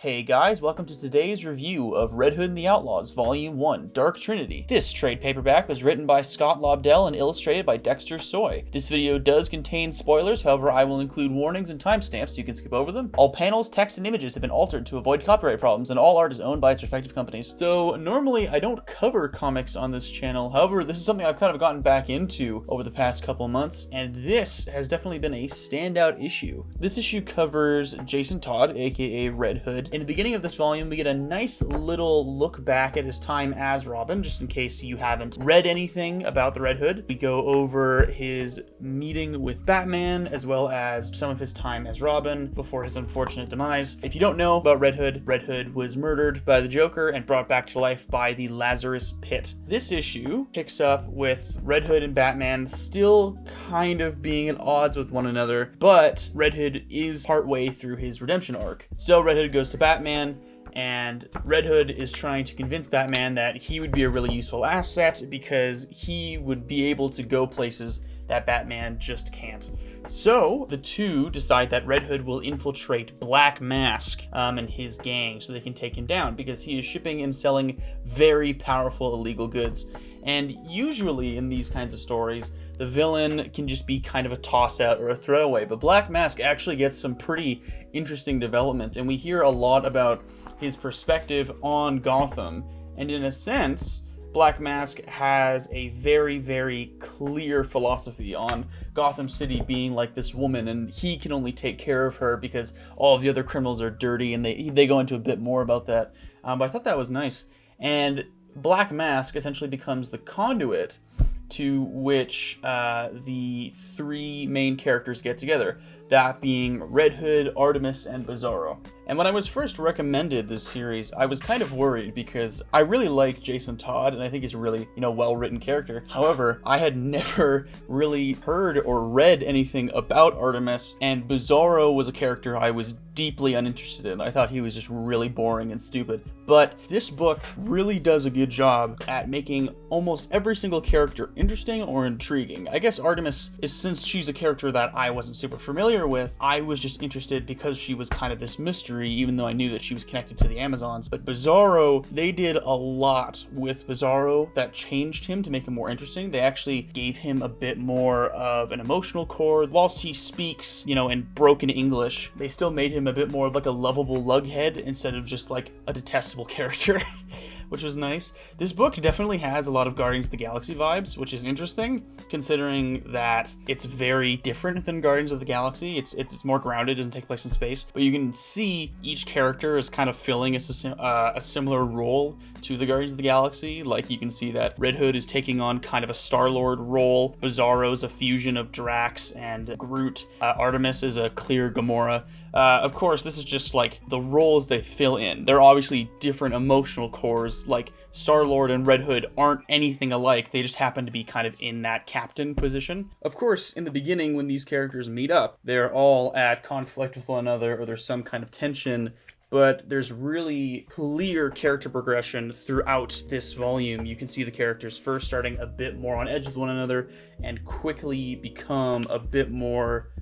Hey guys, welcome to today's review of Red Hood and the Outlaws, Volume 1, Dark Trinity. This trade paperback was written by Scott Lobdell and illustrated by Dexter Soy. This video does contain spoilers, however I will include warnings and timestamps so you can skip over them. All panels, text, and images have been altered to avoid copyright problems, and all art is owned by its respective companies. So normally I don't cover comics on this channel, however this is something I've kind of gotten back into over the past couple months, and this has definitely been a standout issue. This issue covers Jason Todd, aka Red Hood. In the beginning of this volume, we get a nice little look back at his time as Robin, just in case you haven't read anything about the Red Hood. We go over his meeting with Batman, as well as some of his time as Robin before his unfortunate demise. If you don't know about Red Hood was murdered by the Joker and brought back to life by the Lazarus Pit. This issue picks up with Red Hood and Batman still kind of being at odds with one another, but Red Hood is partway through his redemption arc. So Red Hood goes to Batman, and Red Hood is trying to convince Batman that he would be a really useful asset because he would be able to go places that Batman just can't. So the two decide that Red Hood will infiltrate Black Mask and his gang so they can take him down because he is shipping and selling very powerful illegal goods. And usually in these kinds of stories, the villain can just be kind of a toss-out or a throwaway, but Black Mask actually gets some pretty interesting development, and we hear a lot about his perspective on Gotham. And in a sense, Black Mask has a very, very clear philosophy on Gotham City being like this woman, and he can only take care of her because all of the other criminals are dirty, and they go into a bit more about that. But I thought that was nice. And Black Mask essentially becomes the conduit to which the three main characters get together, that being Red Hood, Artemis, and Bizarro. And when I was first recommended this series, I was kind of worried because I really like Jason Todd, and I think he's a really, well-written character. However, I had never really heard or read anything about Artemis, and Bizarro was a character I was deeply uninterested in. I thought he was just really boring and stupid. But this book really does a good job at making almost every single character interesting or intriguing. I guess Artemis is, since she's a character that I wasn't super familiar with, I was just interested because she was kind of this mystery, even though I knew that she was connected to the Amazons. But Bizarro, they did a lot with Bizarro that changed him to make him more interesting. They actually gave him a bit more of an emotional core. Whilst he speaks, in broken English, they still made him a bit more of like a lovable lughead instead of just like a detestable character. Which was nice. This book definitely has a lot of Guardians of the Galaxy vibes, which is interesting, considering that it's very different than Guardians of the Galaxy. It's more grounded, doesn't take place in space, but you can see each character is kind of filling a similar role to the Guardians of the Galaxy. Like, you can see that Red Hood is taking on kind of a Star-Lord role, Bizarro's a fusion of Drax and Groot, Artemis is a clear Gamora. Of course, this is just like the roles they fill in. They're obviously different emotional cores, like Star-Lord and Red Hood aren't anything alike, they just happen to be kind of in that captain position. Of course, in the beginning when these characters meet up, they're all at conflict with one another or there's some kind of tension, but there's really clear character progression throughout this volume. You can see the characters first starting a bit more on edge with one another and quickly become a bit more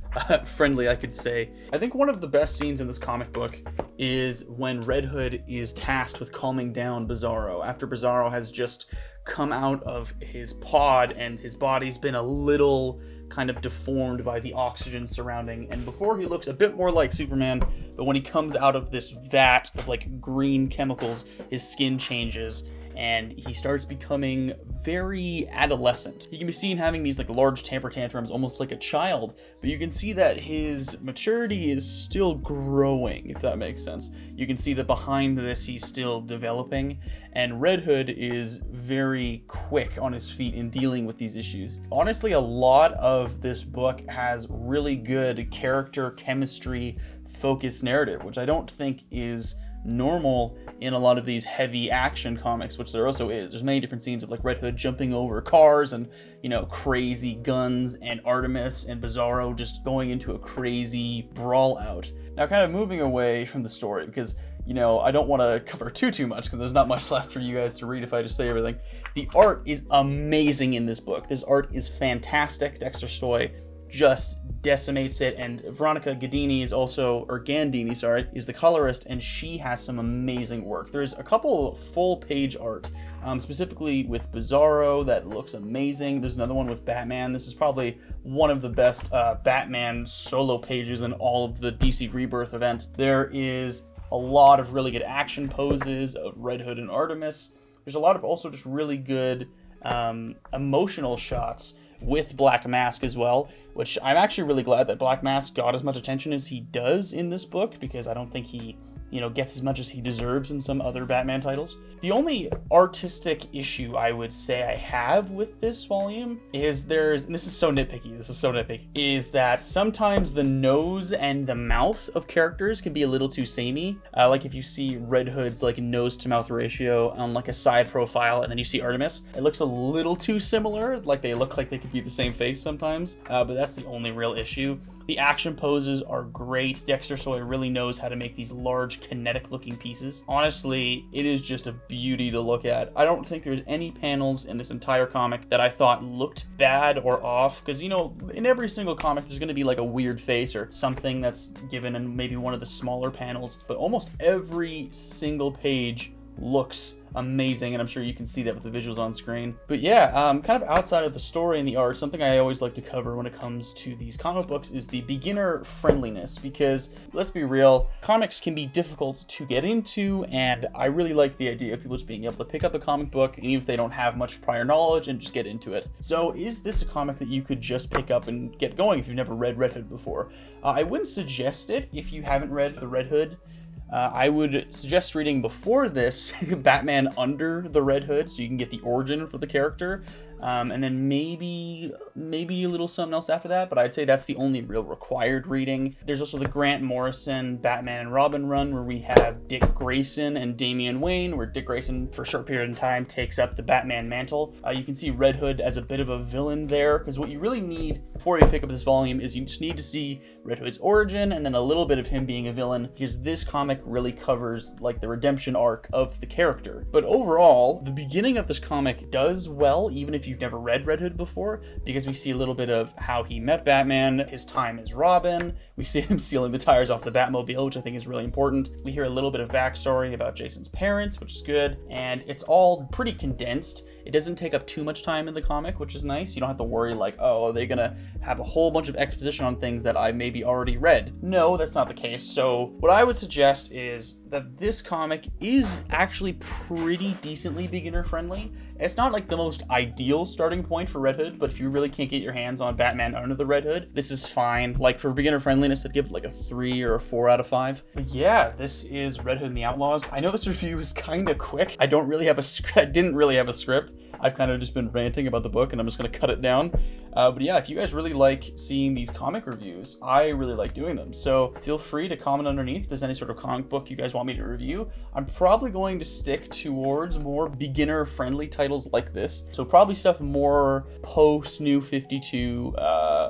friendly, I could say. I think one of the best scenes in this comic book is when Red Hood is tasked with calming down Bizarro after Bizarro has just come out of his pod and his body's been a little kind of deformed by the oxygen surrounding, and before he looks a bit more like Superman, but when he comes out of this vat of like green chemicals, his skin changes and he starts becoming very adolescent. He can be seen having these like large temper tantrums, almost like a child, but you can see that his maturity is still growing, if that makes sense. You can see that behind this he's still developing, and Red Hood is very quick on his feet in dealing with these issues. Honestly, a lot of this book has really good character chemistry focused narrative, which I don't think is normal in a lot of these heavy action comics, which there also is. There's many different scenes of like Red Hood jumping over cars and, crazy guns, and Artemis and Bizarro just going into a crazy brawl out. Now, kind of moving away from the story, because, I don't want to cover too much because there's not much left for you guys to read if I just say everything. The art is amazing in this book. This art is fantastic. Dexter Soy just decimates it. And Veronica Gandini is also, or Gandini, sorry, is the colorist, and she has some amazing work. There's a couple full page art, specifically with Bizarro that looks amazing. There's another one with Batman. This is probably one of the best Batman solo pages in all of the DC Rebirth event. There is a lot of really good action poses of Red Hood and Artemis. There's a lot of also just really good emotional shots with Black Mask as well, which I'm actually really glad that Black Mask got as much attention as he does in this book, because I don't think he, gets as much as he deserves in some other Batman titles. The only artistic issue I would say I have with this volume is and this is so nitpicky, is that sometimes the nose and the mouth of characters can be a little too samey. Like if you see Red Hood's like nose to mouth ratio on like a side profile, and then you see Artemis, it looks a little too similar, like they look like they could be the same face sometimes, but that's the only real issue. The action poses are great. Dexter Soy really knows how to make these large kinetic looking pieces. Honestly, it is just a beauty to look at. I don't think there's any panels in this entire comic that I thought looked bad or off, because in every single comic there's going to be like a weird face or something that's given in maybe one of the smaller panels, but almost every single page looks amazing, and I'm sure you can see that with the visuals on screen. But yeah, kind of outside of the story and the art, something I always like to cover when it comes to these comic books is the beginner friendliness, because let's be real, comics can be difficult to get into, and I really like the idea of people just being able to pick up a comic book, even if they don't have much prior knowledge, and just get into it. So is this a comic that you could just pick up and get going if you've never read Red Hood before? I wouldn't suggest it if you haven't read the Red Hood. I would suggest reading before this Batman Under the Red Hood, so you can get the origin for the character, and then maybe a little something else after that, but I'd say that's the only real required reading. There's also the Grant Morrison Batman and Robin run, where we have Dick Grayson and Damian Wayne, where Dick Grayson, for a short period of time, takes up the Batman mantle. You can see Red Hood as a bit of a villain there, because what you really need before you pick up this volume is you just need to see Red Hood's origin, and then a little bit of him being a villain, because this comic really covers like the redemption arc of the character. But overall, the beginning of this comic does well, even if you've never read Red Hood before, because we see a little bit of how he met Batman, his time as Robin, we see him sealing the tires off the Batmobile, which I think is really important. We hear a little bit of backstory about Jason's parents, which is good, and it's all pretty condensed. It doesn't take up too much time in the comic, which is nice. You don't have to worry like, oh, are they gonna have a whole bunch of exposition on things that I maybe already read? No, that's not the case. So what I would suggest is that this comic is actually pretty decently beginner friendly. It's not like the most ideal starting point for Red Hood, but if you really can't get your hands on Batman Under the Red Hood, this is fine. Like for beginner friendliness, I'd give it like a 3 or a 4 out of 5. But yeah, this is Red Hood and the Outlaws. I know this review is kind of quick. I didn't really have a script. I've kind of just been ranting about the book, and I'm just going to cut it down. But yeah, if you guys really like seeing these comic reviews, I really like doing them. So feel free to comment underneath if there's any sort of comic book you guys want me to review. I'm probably going to stick towards more beginner-friendly titles like this. So probably stuff more post-New 52,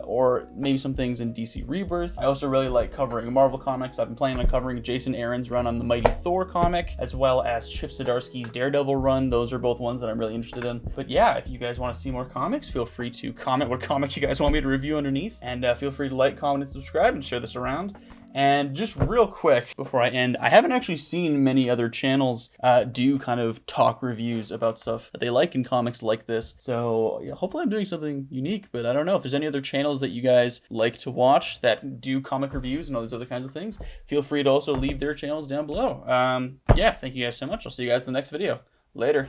or maybe some things in DC Rebirth. I also really like covering Marvel comics. I've been planning on covering Jason Aaron's run on the Mighty Thor comic, as well as Chip Zdarsky's Daredevil run. Those are both ones that I'm really interested in. But yeah, if you guys want to see more comics, feel free to comment what comic you guys want me to review underneath, and feel free to like, comment, and subscribe, and share this around. And just real quick before I end, I haven't actually seen many other channels do kind of talk reviews about stuff that they like in comics like this. So yeah, hopefully I'm doing something unique, but I don't know if there's any other channels that you guys like to watch that do comic reviews and all these other kinds of things. Feel free to also leave their channels down below. Yeah, thank you guys so much. I'll see you guys in the next video. Later.